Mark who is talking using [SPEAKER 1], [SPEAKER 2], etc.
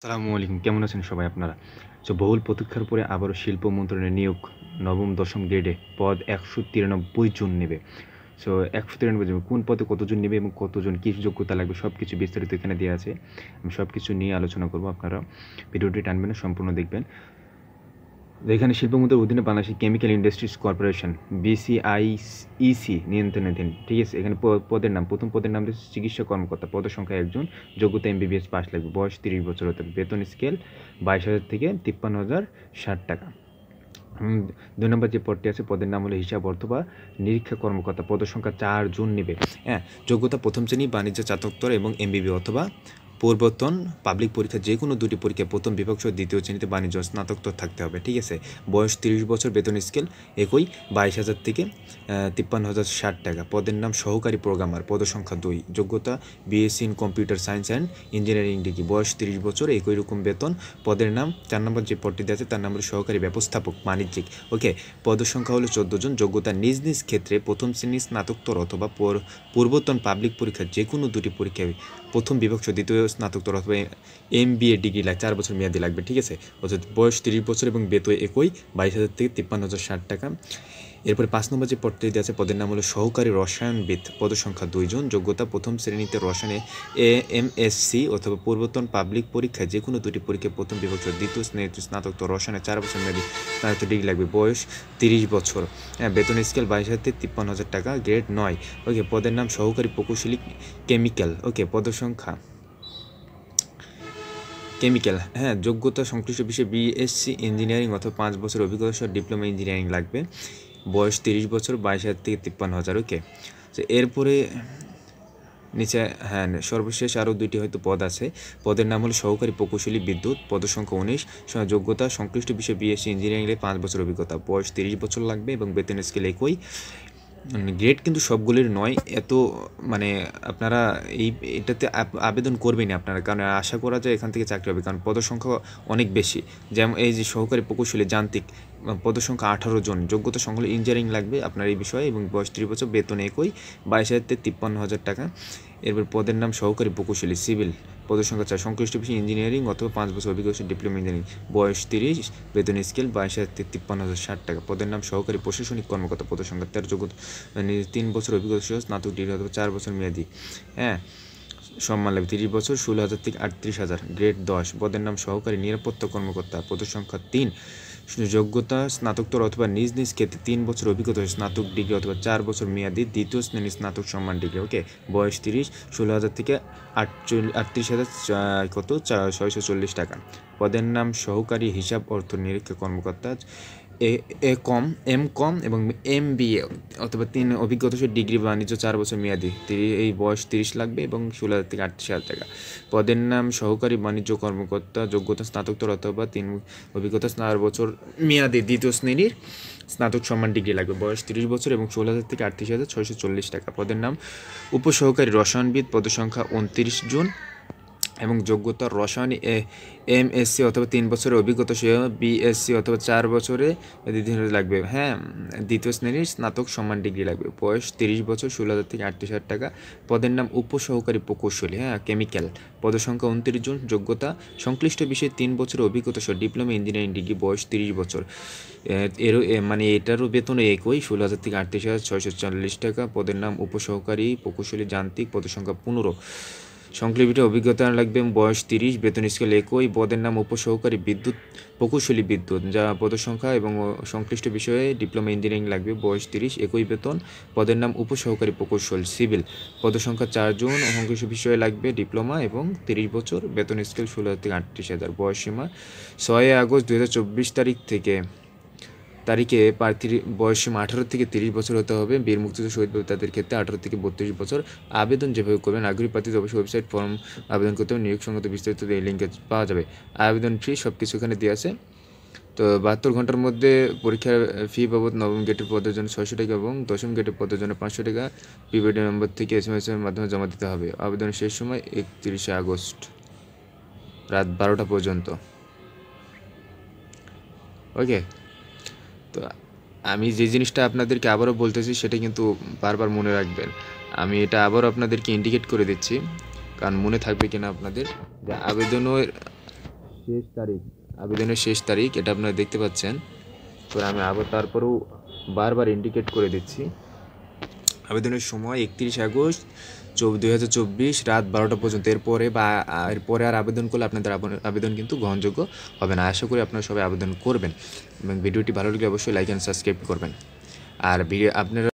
[SPEAKER 1] আসসালামু আলাইকুম। কেমন আছেন সবাই আপনারা? বহুল প্রতীক্ষার পরে আবারও শিল্প মন্ত্রণালয়ের নিয়োগ ৯ম-১০ম গ্রেডে পদ ১৯৩ জন নেবে। ১৯৩ জন কোন পদে কতজন নেবে এবং কতজন কী যোগ্যতা লাগবে সবকিছু বিস্তারিত এখানে দেয়া আছে। আমি সবকিছু নিয়ে আলোচনা করব। আপনারা ভিডিওটি টানবেন না, সম্পূর্ণ দেখবেন। এখানে শিল্প মন্ত্রণালয়ের অধীনে Bangladesh chemical industries corporation BCIEC নিয়ন্ত্রণাধীন। ঠিক আছে? এখানে পদের নাম, প্রথম পদের নাম হচ্ছে চিকিৎসা কর্মকর্তা। পদের সংখ্যা ১ জন। যোগ্যতা MBBS পাস লাগবে। বয়স ৩০ বছর হতে হবে। বেতন স্কেল ২২,০০০ থেকে ৫৩,০৬০ টাকা। ২ নম্বর যে পদটি আছে, পদের নাম হলো হিসাব অথবা নিরীক্ষা কর্মকর্তা। পদের সংখ্যা ৪ জন নেবে। হ্যাঁ, যোগ্যতা প্রথম শ্রেণী বাণিজ্য স্নাতকোত্তর এবং MBB অথবা পূর্বতন পাবলিক পরীক্ষা যে কোনো দুটি পরীক্ষায় প্রথম বিভাগ সহ দ্বিতীয় শ্রেণীতে বাণিজ্য স্নাতকোত্তর থাকতে হবে। ঠিক আছে? বয়স ৩০ বছর, বেতন স্কেল একই ২২,০০০ থেকে ৫৩,০৬০ টাকা। পদের নাম সহকারী প্রোগ্রামার। পদের সংখ্যা ২। যোগ্যতা BSc in computer science and engineering degree. বয়স ৩০ বছর, একই রকম বেতন। পদের নাম ৪ নম্বর যে পদটি আছে তার নাম হলো সহকারী ব্যবস্থাপক বাণিজ্যিক। ওকে, পদের সংখ্যা হলো 14 জন। যোগ্যতা নিজ নিজ ক্ষেত্রে প্রথম শ্রেণীর স্নাতকোত্তর অথবা পূর্বতন পাবলিক পরীক্ষা যে কোনো দুটি পরীক্ষায় প্রথম বিভাগ সহ দ্বিতীয় স্নাতকোত্তর অথবা MBA ডিগ্রি ৪ বছর মেয়াদি লাগবে। ঠিক আছে? অর্থাৎ বয়স ৩০ বছর এবং বেতন একই ২২,০০০ থেকে ৫৩,০৬০ টাকা। এরপরে ৫ নম্বর যে পদটি আছে পদের নাম হলো সহকারী রসায়নবিদ। পদের সংখ্যা ২ জন। যোগ্যতা প্রথম শ্রেণীতে রসায়নে MSc অথবা পূর্বতন পাবলিক পরীক্ষায় যে কোনো দুটি পরীক্ষায় প্রথম বিভাগ সহ দ্বিতীয় শ্রেণীতে স্নাতকোত্তর রসায়নে ৪ বছর মেয়াদি স্নাতক ডিগ্রি লাগবে। বয়স ৩০ বছর। হ্যাঁ, বেতন স্কেল ২২,০০০ থেকে ৫৩,০০০ টাকা। গ্রেড ৯। ওকে, পদের নাম সহকারী প্রকৌশলী কেমিক্যাল। ওকে, পদের সংখ্যা কেমিক্যাল। হ্যাঁ, যোগ্যতা সংশ্লিষ্ট বিষয়ে BSc ইঞ্জিনিয়ারিং অথবা ৫ বছর অভিজ্ঞতা সহ ডিপ্লোমা ইঞ্জিনিয়ারিং লাগবে। বয়স ৩০ বছর, ২২,০০০ থেকে ৫৩,০০০। ওকে, এরপরে নিচে হ্যাঁ সর্বশেষ আরও দুইটি হয়তো পদ আছে। পদের নাম হলো সহকারী প্রকৌশলী বিদ্যুৎ। পদের সংখ্যা ১৯। যোগ্যতা সংশ্লিষ্ট বিষয়ে BSc ইঞ্জিনিয়ারিংয়ে ৫ বছর অভিজ্ঞতা। বয়স ৩০ বছর লাগবে এবং বেতন স্কেল একই। গ্রেড কিন্তু সবগুলির নয়। মানে আপনারা এটাতে আবেদন করবেনই আপনারা, কারণ আশা করা যায় এখান থেকে চাকরি হবে, কারণ পদের সংখ্যা অনেক বেশি। যেমন এই যে সহকারী প্রকৌশলী যান্ত্রিক, পদের সংখ্যা ১৮ জন। যোগ্যতা সংখ্যা ইঞ্জিনিয়ারিং লাগবে আপনার এই বিষয়ে এবং বয়স ৩০ বছর, বেতন একই ২২,০০০ থেকে ৫৩,০০০ টাকা। এরপর পদের নাম সহকারী প্রকৌশলী সিভিল। পদের সংখ্যা ৪। সংশ্লিষ্ট বিষয়ে ইঞ্জিনিয়ারিং অথবা ৫ বছর অভিজ্ঞতা ডিপ্লোমা ইঞ্জিনিয়ারিং। বয়স ৩০, বেতন স্কেল ২২,০০০ থেকে ৫৩,০৬০ টাকা। পদের নাম সহকারী প্রশাসনিক কর্মকর্তা। পদের সংখ্যা ১৩। যোগ্যতা ৩ বছর অভিজ্ঞতা সহ স্নাতক ডিগ্রি অথবা ৪ বছর মেয়াদি। হ্যাঁ, সম্মান লাগবে ৩০ বছর, ১৬,০০০ থেকে ৩৮,০০০। গ্রেড ১০। পদের নাম সহকারী নিরাপত্তা কর্মকর্তা। পদের সংখ্যা ৩। যোগ্যতা স্নাতকোত্তর অথবা নিজ নিজ ক্ষেত্রে ৩ বছর অভিজ্ঞতা স্নাতক ডিগ্রি অথবা ৪ বছর মেয়াদি দ্বিতীয় শ্রেণীর স্নাতক সম্মান ডিগ্রি। ওকে, বয়স ৩০, ১৬,০০০ থেকে ৩৮,৬৪০ টাকা। পদের নাম সহকারী হিসাব অর্থ নিরীক্ষা কর্মকর্তা। এম কম এবং MBA অথবা ৩ অভিজ্ঞতা ডিগ্রি বাণিজ্য ৪ বছর মেয়াদি। এই বয়স ৩০ লাগবে এবং ১৬,০০০ থেকে ৩৮,০০০ টাকা। পদের নাম সহকারী বাণিজ্য কর্মকর্তা। যোগ্যতা স্নাতকোত্তর অথবা ৩ অভিজ্ঞতা ৪ বছর মেয়াদি দ্বিতীয় শ্রেণীর স্নাতক সম্মান ডিগ্রি লাগবে। বয়স ৩০ বছর এবং ১৬,০০০ থেকে ৩৮,৬৪০ টাকা। পদের নাম উপসহকারী রসায়নবিদ। পদের সংখ্যা ২৯ জন এবং যোগ্যতা রসায়ন MSc অথবা ৩ বছরের অভিজ্ঞতা সহ BSc অথবা ৪ বছরে লাগবে। হ্যাঁ, দ্বিতীয় শ্রেণীর স্নাতক সম্মান ডিগ্রি লাগবে। বয়স ৩০ বছর, ১৬,০০০ থেকে ৩৮,০০০ টাকা। পদের নাম উপসহকারী প্রকৌশলী। হ্যাঁ, কেমিক্যাল। পদের সংখ্যা ২৯ জন। যোগ্যতা সংশ্লিষ্ট বিষয়ে 3 বছরের অভিজ্ঞতা সহ ডিপ্লোমা ইঞ্জিনিয়ারিং ডিগ্রি। বয়স ৩০ বছর। এটারও বেতন একই ১৬,০০০ থেকে ৩৮,৬৪০ টাকা। পদের নাম উপসহকারী প্রকৌশলী যান্ত্রিক। পদের সংখ্যা ১৫। সংশ্লিষ্ট অভিজ্ঞতা লাগবে। বয়স ৩০, বেতন স্কেল একই। পদের নাম উপসহকারী বিদ্যুৎ প্রকৌশলী বিদ্যুৎ, যা পদের সংখ্যা এবং সংশ্লিষ্ট বিষয়ে ডিপ্লোমা ইঞ্জিনিয়ারিং লাগবে। বয়স ৩০, একই বেতন। পদের নাম উপসহকারী প্রকৌশল সিভিল। পদের সংখ্যা ৪ জন। সংশ্লিষ্ট বিষয়ে লাগবে ডিপ্লোমা এবং ৩০ বছর, বেতন স্কেল ১৬,০০০ থেকে ৩৮,০০০। বয়স সীমা ৬ আগস্ট ২০২৪ তারিখে প্রার্থীর বয়সসীমা ১৮ থেকে ৩০ বছর হতে হবে। বীর মুক্তিযোদ্ধা শহীদ তাদের ক্ষেত্রে ১৮ থেকে ৩২ বছর। আবেদন যেভাবে করবেন, আগ্রহী প্রার্থীদের অবশ্যই ওয়েবসাইট ফর্ম আবেদন করতে হবে। নিয়োগ সংক্রান্ত বিস্তারিত এই লিঙ্কে পাওয়া যাবে। আবেদন ফি সব কিছু এখানে দেওয়া আছে। তো ৭২ ঘন্টার মধ্যে পরীক্ষার ফি বাবদ নবম গেটের পদের জন্য ৬০০ টাকা এবং দশম গেটের পদের জন্য 500 টাকা প্রিপেড নম্বর থেকে SMS এর মাধ্যমে জমা দিতে হবে। আবেদনের শেষ সময় ৩১ আগস্ট রাত 12টা পর্যন্ত। ওকে, তো আমি যে জিনিসটা আপনাদেরকে আবারও বলতেছি সেটা কিন্তু বারবার মনে রাখবেন। আমি এটা আবারও আপনাদেরকে ইন্ডিকেট করে দিচ্ছি, কারণ মনে থাকবে কিনা আপনাদের। যে শেষ তারিখ এটা আপনারা দেখতে পাচ্ছেন। তো আমি আবার তারপরেও বারবার ইন্ডিকেট করে দিচ্ছি, আবেদনের সময় 31 আগস্ট 2024 রাত 12টা পর্যন্ত। এরপরে আর আবেদন করলে আপনাদের আবেদন কিন্তু গ্রহণযোগ্য হবে না। আশা করি আপনারা সবাই আবেদন করবেন এবং ভিডিওটি ভালো লাগলে অবশ্যই লাইক অ্যান্ড সাবস্ক্রাইব করবেন। আর আপনারা